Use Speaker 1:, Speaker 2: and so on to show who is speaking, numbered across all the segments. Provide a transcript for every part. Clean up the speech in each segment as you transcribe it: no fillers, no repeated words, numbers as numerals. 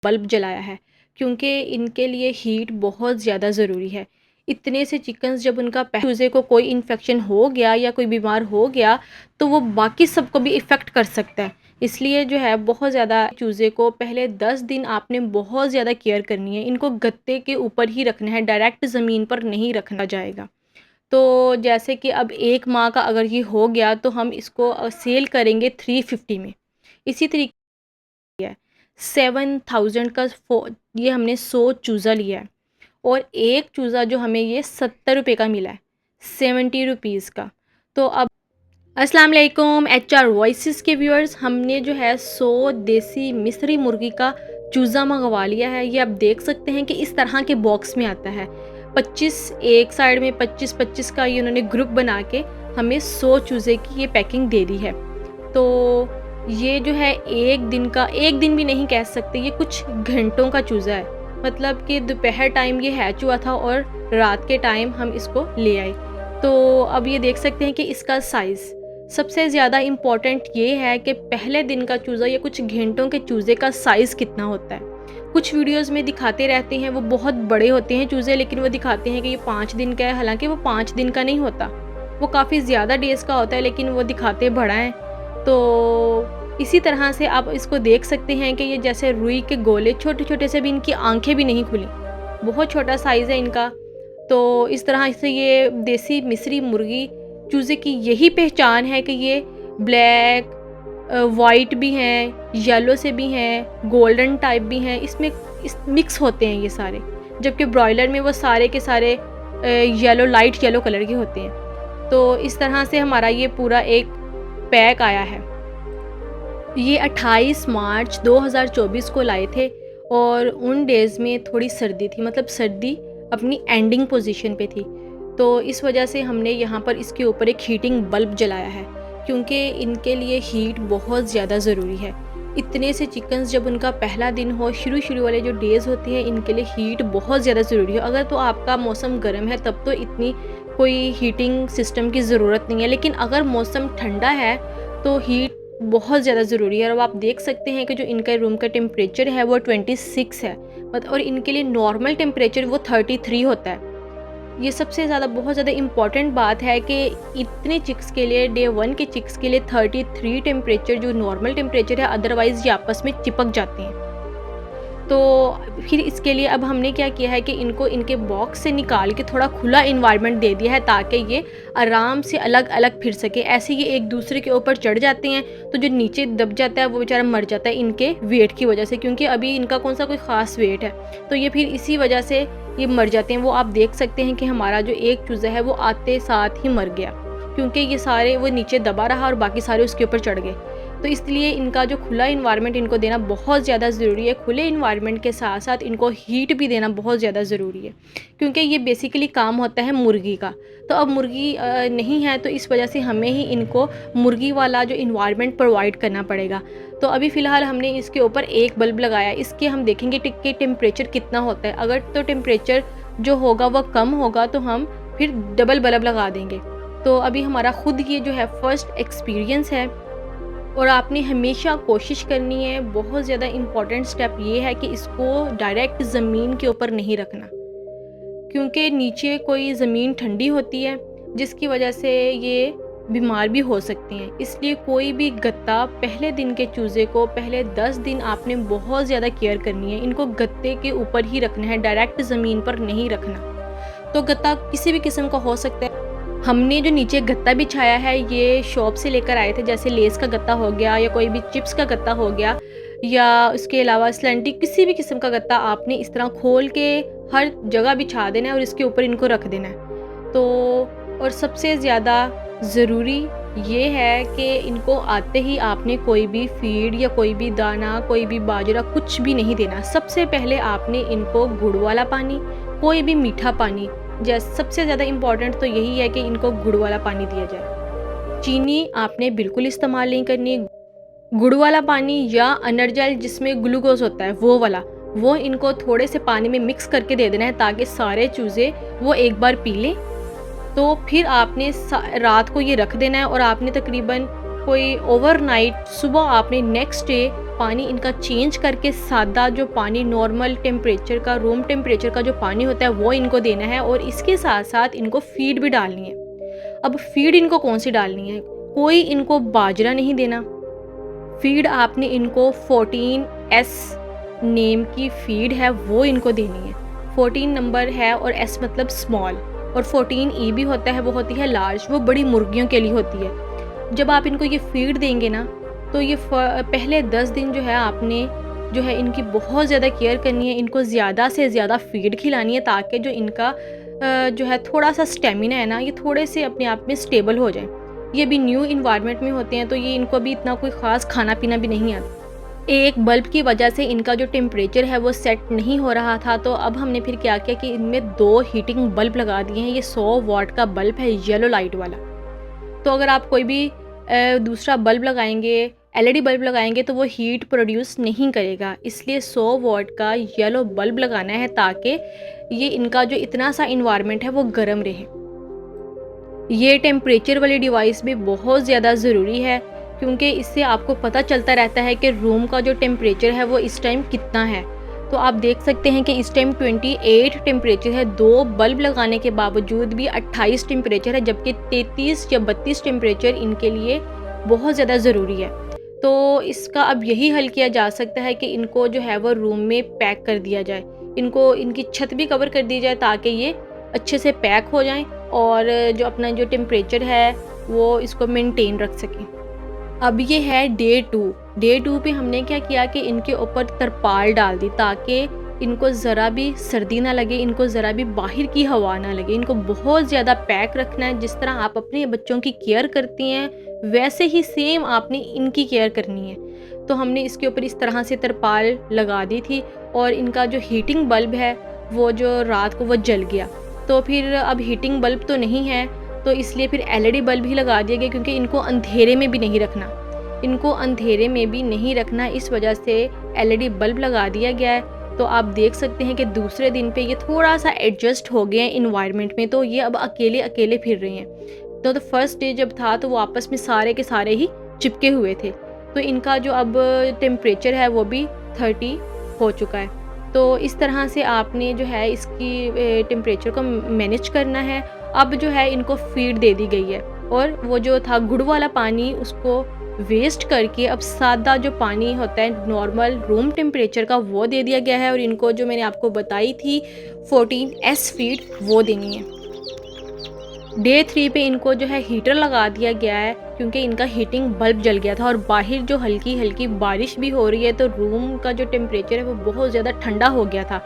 Speaker 1: Bulb जलाया है, क्योंकि इनके लिए हीट बहुत ज़्यादा ज़रूरी है। इतने से चिकन्स जब उनका चूज़े को कोई इन्फेक्शन हो गया या कोई बीमार हो गया तो वो बाकी सबको भी इफ़ेक्ट कर सकता है। इसलिए जो है बहुत ज़्यादा चूज़े को पहले 10 दिन आपने बहुत ज़्यादा केयर करनी है। इनको गत्ते के ऊपर ही रखना है, डायरेक्ट ज़मीन पर नहीं रखना जाएगा। तो जैसे कि अब 1 माह का अगर ये हो गया तो हम इसको सेल करेंगे 350 में। इसी तरीके है 7000 का ये हमने 100 चूज़ा लिया है और एक चूज़ा जो हमें ये 70 रुपये का मिला है, 70 रुपीज़ का। तो अब अस्सलाम वालेकुम HR वॉइसेस के व्यूअर्स, हमने जो है 100 देसी मिस्री मुर्गी का चूज़ा मंगवा लिया है। ये आप देख सकते हैं कि इस तरह के बॉक्स में आता है। 25 एक साइड में 25-25 का ये उन्होंने ग्रुप बना के हमें 100 चूज़े की ये पैकिंग दे दी है। तो ये जो है एक दिन भी नहीं कह सकते, ये कुछ घंटों का चूज़ा है। मतलब कि दोपहर टाइम ये हैच हुआ था और रात के टाइम हम इसको ले आए। तो अब ये देख सकते हैं कि इसका साइज़ सबसे ज़्यादा इम्पॉर्टेंट ये है कि पहले दिन का चूज़ा या कुछ घंटों के चूज़े का साइज़ कितना होता है। कुछ वीडियोस में दिखाते रहते हैं वो बहुत बड़े होते हैं चूज़े, लेकिन वो दिखाते हैं कि ये 5 दिन का है, हालांकि वो 5 दिन का नहीं होता, वो काफ़ी ज़्यादा डेज़ का होता है, लेकिन वो दिखाते बड़ा है। तो इसी तरह से आप इसको देख सकते हैं कि ये जैसे रुई के गोले छोटे छोटे से भी, इनकी आंखें भी नहीं खुली, बहुत छोटा साइज़ है इनका। तो इस तरह से ये देसी मिस्री मुर्गी चूज़े की यही पहचान है कि ये ब्लैक वाइट भी हैं, येलो से भी हैं, गोल्डन टाइप भी हैं, इस मिक्स होते हैं ये सारे। जबकि ब्रॉयलर में वो सारे के सारे येलो, लाइट येलो कलर के होते हैं। तो इस तरह से हमारा ये पूरा एक पैक आया है। ये 28 मार्च 2024 को लाए थे और उन डेज़ में थोड़ी सर्दी थी, मतलब सर्दी अपनी एंडिंग पोजीशन पे थी। तो इस वजह से हमने यहाँ पर इसके ऊपर एक हीटिंग बल्ब जलाया है, क्योंकि इनके लिए हीट बहुत ज़्यादा ज़रूरी है। इतने से चिकन्स जब उनका पहला दिन हो, शुरू वाले जो डेज़ होते हैं, इनके लिए हीट बहुत ज़्यादा ज़रूरी है। अगर तो आपका मौसम गर्म है तब तो इतनी कोई हीटिंग सिस्टम की ज़रूरत नहीं है, लेकिन अगर मौसम ठंडा है तो हीट बहुत ज़्यादा ज़रूरी है। और आप देख सकते हैं कि जो इनका रूम का टेम्परेचर है वो 26 है, और इनके लिए नॉर्मल टेम्परेचर वो 33 होता है। ये सबसे ज़्यादा बहुत ज़्यादा इम्पॉर्टेंट बात है कि इतने चिक्स के लिए, डे 1 के चिक्स के लिए 33 टेम्परेचर जो नॉर्मल टेम्परेचर है, अदरवाइज़ ये आपस में चिपक जाते हैं। तो फिर इसके लिए अब हमने क्या किया है कि इनको इनके बॉक्स से निकाल के थोड़ा खुला इन्वायरमेंट दे दिया है, ताकि ये आराम से अलग अलग फिर सके। ऐसे ये एक दूसरे के ऊपर चढ़ जाते हैं तो जो नीचे दब जाता है वो बेचारा मर जाता है इनके वेट की वजह से, क्योंकि अभी इनका कौन सा कोई ख़ास वेट है, तो ये फिर इसी वजह से ये मर जाते हैं। वो आप देख सकते हैं कि हमारा जो एक चूज़ा है वो आते साथ ही मर गया, क्योंकि ये सारे वो नीचे दबा रहा और बाकी सारे उसके ऊपर चढ़ गए। तो इसलिए इनका जो खुला इन्वायरमेंट इनको देना बहुत ज़्यादा ज़रूरी है। खुले इन्वायरमेंट के साथ साथ इनको हीट भी देना बहुत ज़्यादा ज़रूरी है, क्योंकि ये बेसिकली काम होता है मुर्गी का। तो अब मुर्गी नहीं है, तो इस वजह से हमें ही इनको मुर्गी वाला जो इन्वायरमेंट प्रोवाइड करना पड़ेगा। तो अभी फ़िलहाल हमने इसके ऊपर एक बल्ब लगाया, इसके हम देखेंगे कि टेम्परेचर कितना होता है। अगर तो टेम्परेचर जो होगा वह कम होगा तो हम फिर डबल बल्ब लगा देंगे। तो अभी हमारा खुद ये जो है फर्स्ट एक्सपीरियंस है, और आपने हमेशा कोशिश करनी है। बहुत ज़्यादा इम्पॉर्टेंट स्टेप ये है कि इसको डायरेक्ट ज़मीन के ऊपर नहीं रखना, क्योंकि नीचे कोई ज़मीन ठंडी होती है जिसकी वजह से ये बीमार भी हो सकते हैं। इसलिए कोई भी गत्ता पहले दिन के चूज़े को पहले 10 दिन आपने बहुत ज़्यादा केयर करनी है। इनको गत्ते के ऊपर ही रखना है, डायरेक्ट ज़मीन पर नहीं रखना। तो गत्ता किसी भी किस्म का हो सकता है। हमने जो नीचे गत्ता बिछाया है ये शॉप से लेकर आए थे, जैसे लेस का गत्ता हो गया या कोई भी चिप्स का गत्ता हो गया, या उसके अलावा स्लैंटी किसी भी किस्म का गत्ता आपने इस तरह खोल के हर जगह बिछा देना है और इसके ऊपर इनको रख देना है। तो और सबसे ज़्यादा ज़रूरी ये है कि इनको आते ही आपने कोई भी फीड या कोई भी दाना, कोई भी बाजरा कुछ भी नहीं देना। सबसे पहले आपने इनको गुड़ वाला पानी, कोई भी मीठा पानी, जैसे सबसे ज़्यादा इम्पॉर्टेंट तो यही है कि इनको गुड़ वाला पानी दिया जाए। चीनी आपने बिल्कुल इस्तेमाल नहीं करनी। गुड़ वाला पानी या एनर्जाइल जिसमें ग्लूकोज होता है वो वाला, वो इनको थोड़े से पानी में मिक्स करके दे देना है, ताकि सारे चूज़े वो एक बार पी लें। तो फिर आपने रात को ये रख देना है, और आपने तकरीबन कोई ओवरनाइट, सुबह आपने नेक्स्ट डे पानी इनका चेंज करके सादा जो पानी नॉर्मल टेम्परेचर का, रूम टेम्परेचर का जो पानी होता है वो इनको देना है, और इसके साथ साथ इनको फीड भी डालनी है। अब फीड इनको कौन सी डालनी है? कोई इनको बाजरा नहीं देना। फीड आपने इनको 14S नेम की फीड है वो इनको देनी है। 14 नंबर है और S मतलब स्मॉल, और 14E भी होता है, वो होती है लार्ज, वो बड़ी मुर्गियों के लिए होती है। जब आप इनको ये फीड देंगे ना, तो ये पहले 10 दिन जो है आपने जो है इनकी बहुत ज़्यादा केयर करनी है। इनको ज़्यादा से ज़्यादा फीड खिलानी है ताकि जो इनका जो है थोड़ा सा स्टेमिना है ना, ये थोड़े से अपने आप में स्टेबल हो जाए। ये भी न्यू इन्वायरमेंट में होते हैं, तो ये इनको भी इतना कोई ख़ास खाना पीना भी नहीं आता। एक बल्ब की वजह से इनका जो टेम्परेचर है वो सेट नहीं हो रहा था, तो अब हमने फिर क्या किया कि इनमें 2 हीटिंग बल्ब लगा दिए हैं। ये 100 वाट का बल्ब है, येलो लाइट वाला। तो अगर आप कोई भी दूसरा बल्ब लगाएंगे, LED बल्ब लगाएंगे, तो वो हीट प्रोड्यूस नहीं करेगा, इसलिए 100 वाट का येलो बल्ब लगाना है ताकि ये इनका जो इतना सा इन्वायरमेंट है वो गर्म रहे। ये टेम्परेचर वाली डिवाइस भी बहुत ज़्यादा ज़रूरी है, क्योंकि इससे आपको पता चलता रहता है कि रूम का जो टेम्परेचर है वो इस टाइम कितना है। तो आप देख सकते हैं कि इस टाइम 28 टेम्परेचर है। 2 बल्ब लगाने के बावजूद भी 28 टेम्परेचर है, जबकि 33 या 32 टेम्परेचर इनके लिए बहुत ज़्यादा ज़रूरी है। तो इसका अब यही हल किया जा सकता है कि इनको जो है वो रूम में पैक कर दिया जाए। इनको इनकी छत भी कवर कर दी जाए ताकि ये अच्छे से पैक हो जाएं और जो अपना जो टेम्परेचर है वो इसको मेंटेन रख सकें। अब ये है डे 2 पे हमने क्या किया कि इनके ऊपर तरपाल डाल दी ताकि इनको ज़रा भी सर्दी ना लगे, इनको ज़रा भी बाहर की हवा ना लगे। इनको बहुत ज़्यादा पैक रखना है। जिस तरह आप अपने बच्चों की केयर करती हैं वैसे ही सेम आपने इनकी केयर करनी है। तो हमने इसके ऊपर इस तरह से तरपाल लगा दी थी, और इनका जो हीटिंग बल्ब है वो जो रात को वो जल गया। तो फिर अब हीटिंग बल्ब तो नहीं है, तो इसलिए फिर LED बल्ब ही लगा दिया गया, क्योंकि इनको अंधेरे में भी नहीं रखना, इस वजह से LED बल्ब लगा दिया गया है। तो आप देख सकते हैं कि दूसरे दिन पे ये थोड़ा सा एडजस्ट हो गए हैं इन्वायरमेंट में, तो ये अब अकेले अकेले फिर रहे हैं। तो फर्स्ट डे जब था तो वो आपस में सारे के सारे ही चिपके हुए थे। तो इनका जो अब टेम्परेचर है वो भी 30 हो चुका है। तो इस तरह से आपने जो है इसकी टेम्परेचर को मैनेज करना है। अब जो है इनको फीड दे दी गई है, और वो जो था गुड़ वाला पानी उसको वेस्ट करके अब सादा जो पानी होता है नॉर्मल रूम टेम्परेचर का वो दे दिया गया है। और इनको जो मैंने आपको बताई थी 14S फीड वो देनी है। डे 3 पे इनको जो है हीटर लगा दिया गया है, क्योंकि इनका हीटिंग बल्ब जल गया था और बाहर जो हल्की हल्की बारिश भी हो रही है, तो रूम का जो टेम्परेचर है वो बहुत ज़्यादा ठंडा हो गया था।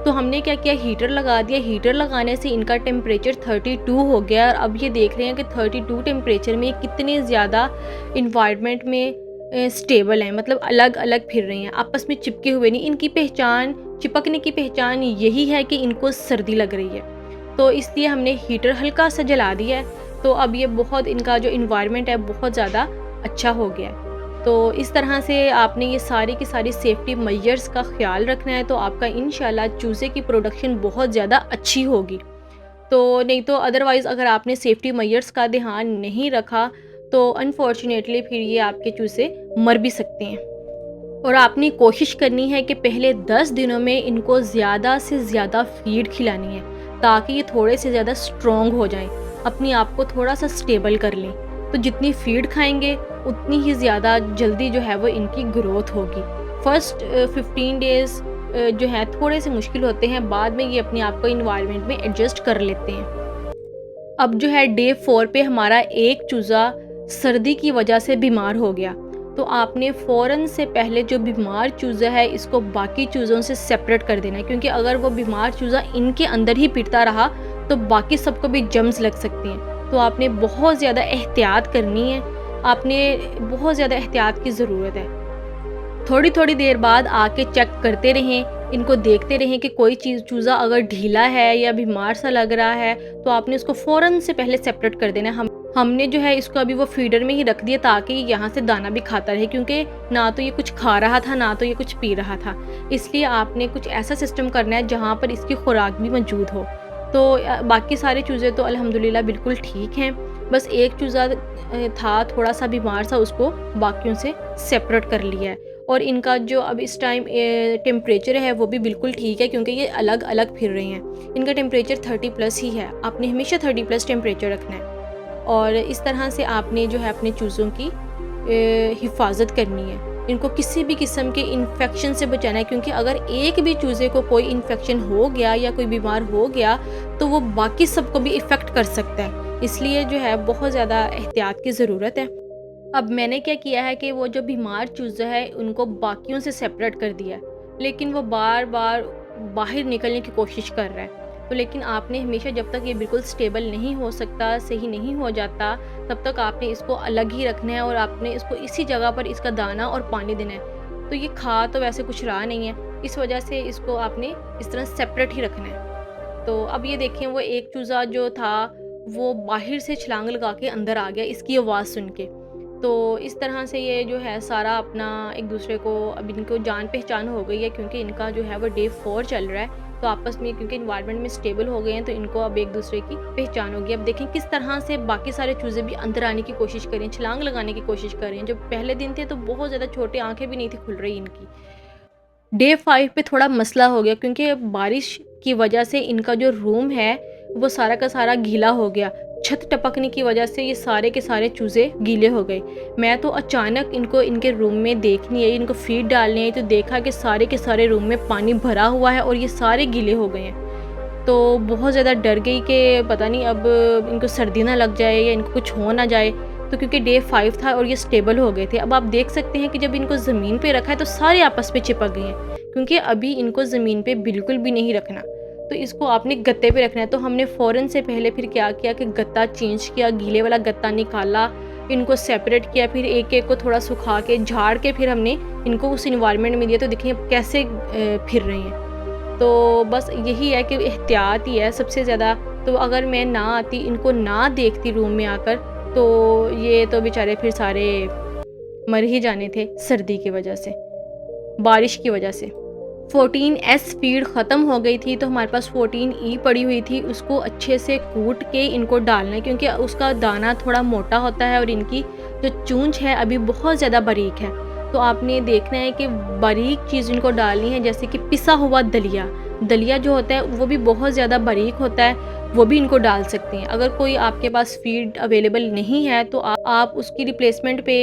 Speaker 1: तो हमने क्या किया, हीटर लगा दिया। हीटर लगाने से इनका टेम्परेचर 32 हो गया, और अब ये देख रहे हैं कि 32 टेम्परेचर में कितने ज़्यादा इन्वायरमेंट में स्टेबल हैं, मतलब अलग अलग फिर रहे हैं, आपस में चिपके हुए नहीं। इनकी पहचान, चिपकने की पहचान यही है कि इनको सर्दी लग रही है, तो इसलिए हमने हीटर हल्का सा जला दिया है। तो अब ये बहुत इनका जो इन्वायरमेंट है बहुत ज़्यादा अच्छा हो गया है। तो इस तरह से आपने ये सारी की सारी सेफ्टी मेजर्स का ख्याल रखना है, तो आपका इंशाल्लाह चूज़े की प्रोडक्शन बहुत ज़्यादा अच्छी होगी। तो नहीं तो अदरवाइज़ अगर आपने सेफ्टी मेजर्स का ध्यान नहीं रखा तो अनफॉर्चुनेटली फिर ये आपके चूज़े मर भी सकते हैं। और आपने कोशिश करनी है कि पहले 10 दिनों में इनको ज़्यादा से ज़्यादा फीड खिलानी है, ताकि ये थोड़े से ज़्यादा स्ट्रॉन्ग हो जाएं, अपने आप को थोड़ा सा स्टेबल कर लें। तो जितनी फीड खाएंगे उतनी ही ज़्यादा जल्दी जो है वो इनकी ग्रोथ होगी। फर्स्ट 15 डेज़ जो है थोड़े से मुश्किल होते हैं, बाद में ये अपने आप को इन्वायरमेंट में एडजस्ट कर लेते हैं। अब जो है डे 4 पे हमारा एक चूज़ा सर्दी की वजह से बीमार हो गया। तो आपने फ़ौरन से पहले जो बीमार चूज़ा है इसको बाकी चूज़ों से सेपरेट कर देना है, क्योंकि अगर वो बीमार चूज़ा इनके अंदर ही फिरता रहा तो बाकी सबको भी जम्स लग सकती हैं। तो आपने बहुत ज़्यादा एहतियात करनी है, आपने बहुत ज़्यादा एहतियात की ज़रूरत है। थोड़ी थोड़ी देर बाद आके चेक करते रहें, इनको देखते रहें कि कोई चूज़ा अगर ढीला है या बीमार सा लग रहा है तो आपने उसको फ़ौरन से पहले सेपरेट कर देना है। हमने जो है इसको अभी वो फीडर में ही रख दिया ताकि यहाँ से दाना भी खाता रहे, क्योंकि ना तो ये कुछ खा रहा था ना तो ये कुछ पी रहा था। इसलिए आपने कुछ ऐसा सिस्टम करना है जहाँ पर इसकी खुराक भी मौजूद हो। तो बाकी सारे चूज़े तो अल्हम्दुलिल्लाह बिल्कुल ठीक हैं, बस एक चूज़ा था थोड़ा सा बीमार सा, उसको बाकियों से सेपरेट कर लिया है। और इनका जो अब इस टाइम टेम्परेचर है वो भी बिल्कुल ठीक है, क्योंकि ये अलग अलग फिर रहे हैं। इनका टेम्परेचर 30+ ही है। आपने हमेशा 30+ टेम्परेचर रखना है और इस तरह से आपने जो है अपने चूज़ों की हिफाजत करनी है। इनको किसी भी किस्म के इन्फेक्शन से बचाना है, क्योंकि अगर एक भी चूज़े को कोई इन्फेक्शन हो गया या कोई बीमार हो गया तो वो बाकी सबको भी इफ़ेक्ट कर सकता है। इसलिए जो है बहुत ज़्यादा एहतियात की ज़रूरत है। अब मैंने क्या किया है कि वो जो बीमार चूज़ा है उनको बाकियों से सेपरेट कर दिया है, लेकिन वो बार बार बाहर निकलने की कोशिश कर रहा है। तो लेकिन आपने हमेशा, जब तक ये बिल्कुल स्टेबल नहीं हो सकता, सही नहीं हो जाता, तब तक आपने इसको अलग ही रखना है और आपने इसको इसी जगह पर इसका दाना और पानी देना है। तो ये खा तो वैसे कुछ रहा नहीं है, इस वजह से इसको आपने इस तरह सेपरेट ही रखना है। तो अब ये देखें, वो एक चूज़ा जो था वो बाहर से छलांग लगा के अंदर आ गया इसकी आवाज़ सुन के। तो इस तरह से ये जो है सारा अपना एक दूसरे को, अब इनको जान पहचान हो गई है, क्योंकि इनका जो है वो डे 4 चल रहा है। तो आपस में क्योंकि इन्वायरमेंट में स्टेबल हो गए हैं तो इनको अब एक दूसरे की पहचान होगी। अब देखें किस तरह से बाकी सारे चूज़े भी अंदर आने की कोशिश करें, छलांग लगाने की कोशिश करें। जो पहले दिन थे तो बहुत ज़्यादा छोटे, आंखें भी नहीं थी खुल रही इनकी। डे 5 पे थोड़ा मसला हो गया, क्योंकि बारिश की वजह से इनका जो रूम है वो सारा का सारा गीला हो गया। छत टपकने की वजह से ये सारे के सारे चूज़े गीले हो गए। मैं तो अचानक इनको इनके रूम में देखनी है, इनको फीड डालनी है, तो देखा कि सारे के सारे रूम में पानी भरा हुआ है और ये सारे गीले हो गए हैं। तो बहुत ज़्यादा डर गई कि पता नहीं अब इनको सर्दी ना लग जाए या इनको कुछ हो ना जाए। तो क्योंकि डे 5 था और ये स्टेबल हो गए थे। अब आप देख सकते हैं कि जब इनको ज़मीन पे रखा है तो सारे आपस में चिपक गए हैं, क्योंकि अभी इनको ज़मीन पे बिल्कुल भी नहीं रखना। तो इसको आपने गत्ते पे रखना है। तो हमने फ़ौरन से पहले फिर क्या किया कि गत्ता चेंज किया, गीले वाला गत्ता निकाला, इनको सेपरेट किया, फिर एक एक को थोड़ा सुखा के झाड़ के फिर हमने इनको उस इन्वायरमेंट में दिया। तो देखिए अब कैसे फिर रहे हैं। तो बस यही है कि एहतियात ही है सबसे ज़्यादा। तो अगर मैं ना आती, इनको ना देखती रूम में आकर, तो ये तो बेचारे फिर सारे मर ही जाने थे सर्दी की वजह से, बारिश की वजह से। 14S फीड ख़त्म हो गई थी तो हमारे पास 14E पड़ी हुई थी। उसको अच्छे से कूट के इनको डालना है, क्योंकि उसका दाना थोड़ा मोटा होता है और इनकी जो चूंच है अभी बहुत ज़्यादा बारीक है। तो आपने देखना है कि बारीक चीज़ इनको डालनी है, जैसे कि पिसा हुआ दलिया। दलिया जो होता है वो भी बहुत ज़्यादा बारीक होता है, वो भी इनको डाल सकते हैं। अगर कोई आपके पास फीड अवेलेबल नहीं है तो आप उसकी रिप्लेसमेंट पे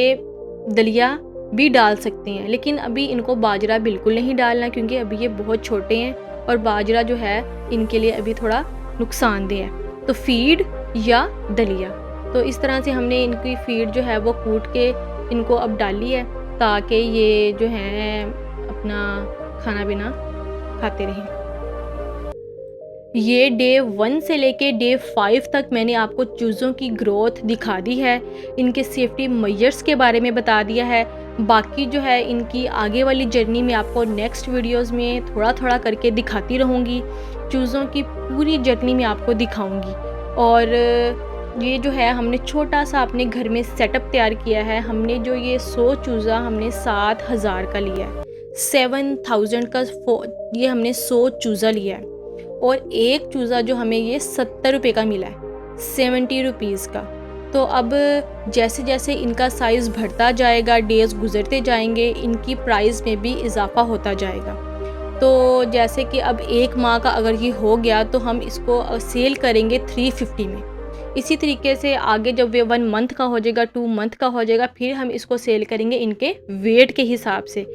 Speaker 1: दलिया भी डाल सकते हैं। लेकिन अभी इनको बाजरा बिल्कुल नहीं डालना, क्योंकि अभी ये बहुत छोटे हैं और बाजरा जो है इनके लिए अभी थोड़ा नुकसानदेह है। तो फीड या दलिया, तो इस तरह से हमने इनकी फीड जो है वो कूट के इनको अब डाली है, ताकि ये जो है अपना खाना पीना खाते रहें। ये डे 1 से लेके डे 5 तक मैंने आपको चूज़ों की ग्रोथ दिखा दी है, इनके सेफ्टी मेजर्स के बारे में बता दिया है। बाकी जो है इनकी आगे वाली जर्नी में आपको नेक्स्ट वीडियोस में थोड़ा थोड़ा करके दिखाती रहूँगी। चूज़ों की पूरी जर्नी में आपको दिखाऊँगी। और ये जो है हमने छोटा सा अपने घर में सेटअप तैयार किया है। हमने जो ये 100 चूज़ा हमने 7000 का लिया है, 7000 का ये हमने 100 चूज़ा लिया है। और एक चूज़ा जो हमें ये 70 रुपये का मिला है, 70 रुपीज़ का। तो अब जैसे जैसे इनका साइज़ बढ़ता जाएगा, डेज़ गुज़रते जाएंगे, इनकी प्राइस में भी इजाफ़ा होता जाएगा। तो जैसे कि अब 1 माह का अगर ये हो गया तो हम इसको सेल करेंगे 350 में। इसी तरीके से आगे जब ये 1 मंथ का हो जाएगा, 2 मंथ का हो जाएगा, फिर हम इसको सेल करेंगे इनके वेट के हिसाब से।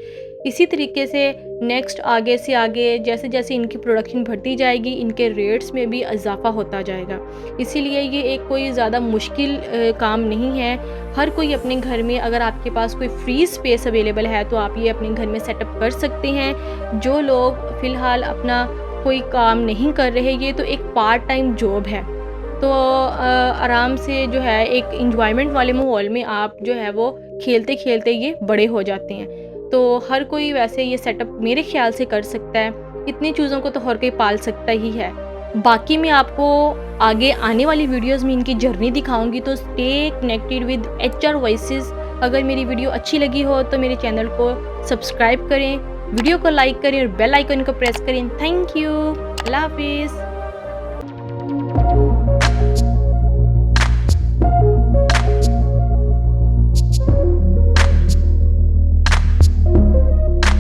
Speaker 1: इसी तरीके से नेक्स्ट आगे से आगे जैसे जैसे इनकी प्रोडक्शन बढ़ती जाएगी, इनके रेट्स में भी इजाफा होता जाएगा। इसीलिए ये एक कोई ज़्यादा मुश्किल काम नहीं है। हर कोई अपने घर में, अगर आपके पास कोई फ्री स्पेस अवेलेबल है तो आप ये अपने घर में सेटअप कर सकते हैं। जो लोग फ़िलहाल अपना कोई काम नहीं कर रहे, ये तो एक पार्ट टाइम जॉब है, तो आराम से जो है एक इंजॉयमेंट वाले माहौल में आप जो है वो खेलते खेलते ये बड़े हो जाते हैं। तो हर कोई वैसे ये सेटअप मेरे ख्याल से कर सकता है। इतनी चीज़ों को तो हर कोई पाल सकता ही है। बाकी मैं आपको आगे आने वाली वीडियोस में इनकी जर्नी दिखाऊंगी, तो stay connected with HR voices. अगर मेरी वीडियो अच्छी लगी हो तो मेरे चैनल को सब्सक्राइब करें, वीडियो को लाइक करें और बेल आइकन को प्रेस करें। Thank you. अल्लाह हाफिज़।